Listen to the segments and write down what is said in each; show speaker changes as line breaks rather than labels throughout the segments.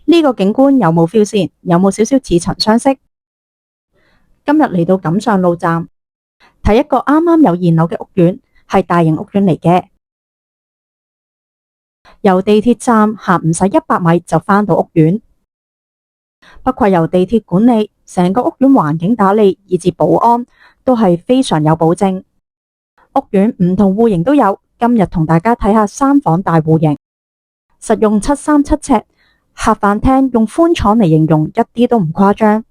呢個景觀有冇 feel 先？有冇少少似曾相識？今日嚟到錦上路站，睇一個啱啱有現樓嘅屋苑，係大型屋苑嚟嘅。由地鐵站行唔使100米就返到屋苑。不愧由地鐵管理，成個屋苑環境打理以至保安都係非常有保證。屋苑唔同戶型都有，今日同大家睇下3房大戶型，實用737尺，客飯廳用寬敞嚟形容一啲都唔誇張。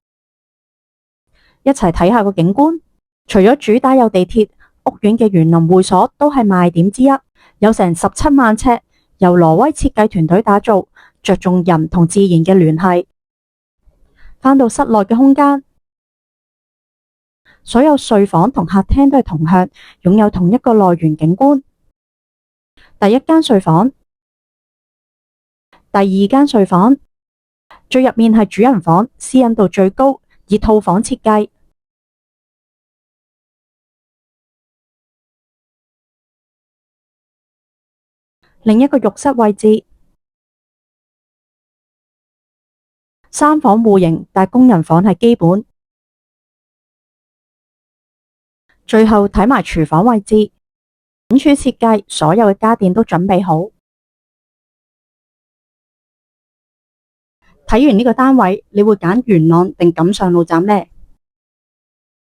一齊睇下個景觀。除咗主打有地鐵，屋苑嘅園林會所都係賣點之一，有成17萬尺，由挪威設計團隊打造，着重人同自然嘅聯繫。返到室內嘅空間，所有睡房同客廳都係同向，擁有同一個內園景觀。第一間睡房，第二間睡房，最入面係主人房，私隱度最高，以套房設計。另一個浴室位置，3房戶型，但工人房係基本。最後睇埋廚房位置，整柱設計，所有嘅家電都準備好。睇完呢個單位，你會揀元朗定錦上路站呢？